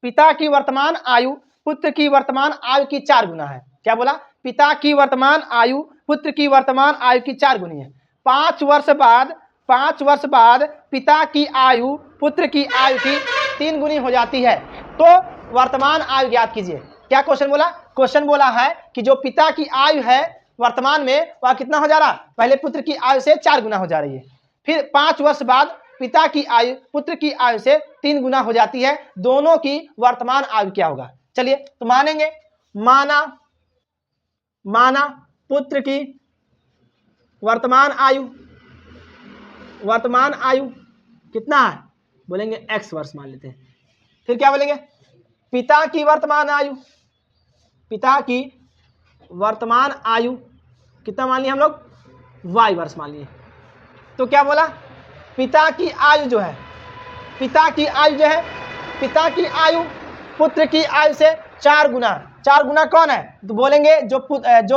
पिता की वर्तमान आयु पुत्र की वर्तमान आयु की 4 गुना है। क्या बोला? पिता की वर्तमान आयु पुत्र की वर्तमान आयु की 4 गुनी है। 5 वर्ष बाद पिता की आयु पुत्र की आयु की 3 गुनी हो जाती है। तो वर्तमान आयु ज्ञात कीजिए। क्या क्वेश्चन बोला? क्वेश्चन बोला है कि जो पिता की आयु है वर्तमान में वह कितना हो जा रहा? पहले पुत्र की आयु से 4 गुना हो जा रही है। फिर 5 वर्ष बाद पिता की आयु पुत्र की आयु से 3 गुना हो जाती है। दोनों की वर्तमान आयु क्या होगा? चलिए तो मानेंगे। माना पुत्र की वर्तमान आयु कितना है? बोलेंगे x वर्ष मान लेते हैं। फिर क्या बोलेंगे? पिता की वर्तमान आयु कितना मान लिए हम लोग? y वर्ष मान लिए। तो क्या बोला? पिता की आयु जो है पिता की आयु पुत्र की आयु से 4 गुना। 4 गुना कौन है? तो बोलेंगे जो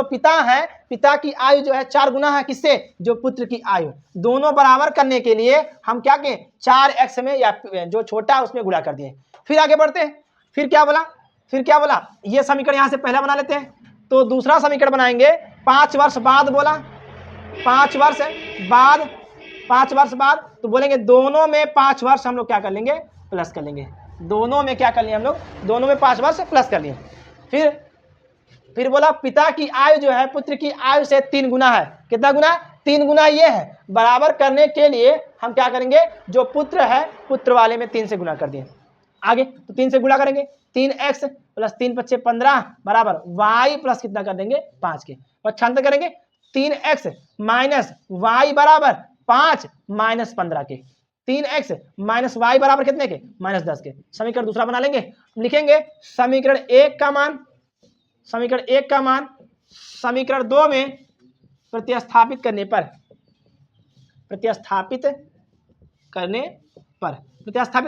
पिता है, पिता की आयु जो है 4 गुना है किससे? जो पुत्र की आयु। दोनों बराबर करने के लिए हम क्या किए? 4x में या जो छोटा उसमें गुणा कर दिए। फिर आगे बढ़ते हैं। फिर क्या बोला? ये समीकरण यहां से पहला बना लेते हैं। तो दूसरा समीकरण बनाएंगे। 5 वर्ष बाद बोला, 5 वर्ष बाद तो बोलेंगे दोनों में 5 वर्ष हम लोग क्या कर लेंगे? प्लस कर लेंगे। दोनों में क्या कर लिए हम लोग? दोनों में 5 वर्ष प्लस कर लिए। फिर बोला पिता की आयु जो है पुत्र की आयु से 3 गुना है। कितना गुना? 3 गुना ये है। बराबर करने के लिए हम क्या करेंगे? जो पुत्र है पुत्र वाले में 3 से गुना कर दिए। आगे तो 3 से गुणा करेंगे। 3x प्लस 3 × 5 = 15 बराबर y प्लस कितना कर देंगे? 5 के। और छांतर करेंगे 3x माइनस y बराबर 5 माइनस 15 के। 3x माइनस y बराबर कितने के? -10 के। समीकरण दूसरा बना लेंगे। लिखेंगे समीकरण 1 का मान समीकरण 2 में प्रतिस्थापित करने पर प्रतिस्थापित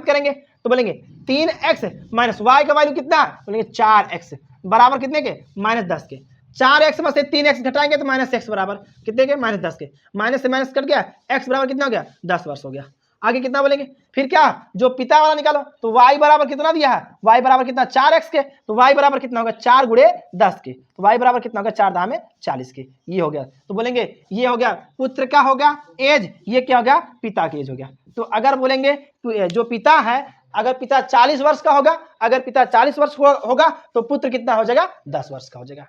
करेंगे तो बोलेंगे 3x माइनस y का वैल्यू कितना? बोलेंगे 4x बराबर कितने के? -10 के। 4x में से 3x घटाएंगे तो -x बराबर कितने के? -10 के। माइनस से माइनस कट गया, x बराबर कितना हो गया? 10 वर्ष हो गया। आगे कितना बोलेंगे? फिर क्या? जो पिता वाला निकालो तो y बराबर कितना दिया है? y बराबर कितना? 4x के। तो y बराबर कितना होगा? 4 × 10 के। तो y बराबर कितना होगा? 4 दाम में 40 के। ये हो गया। तो बोलेंगे ये हो गया पुत्र का हो गया एज, ये क्या हो गया? पिता की एज हो गया। तो अगर बोलेंगे तो जो पिता है अगर पिता 40 वर्ष का होगा, तो पुत्र कितना हो जाएगा? 10 वर्ष का हो जाएगा।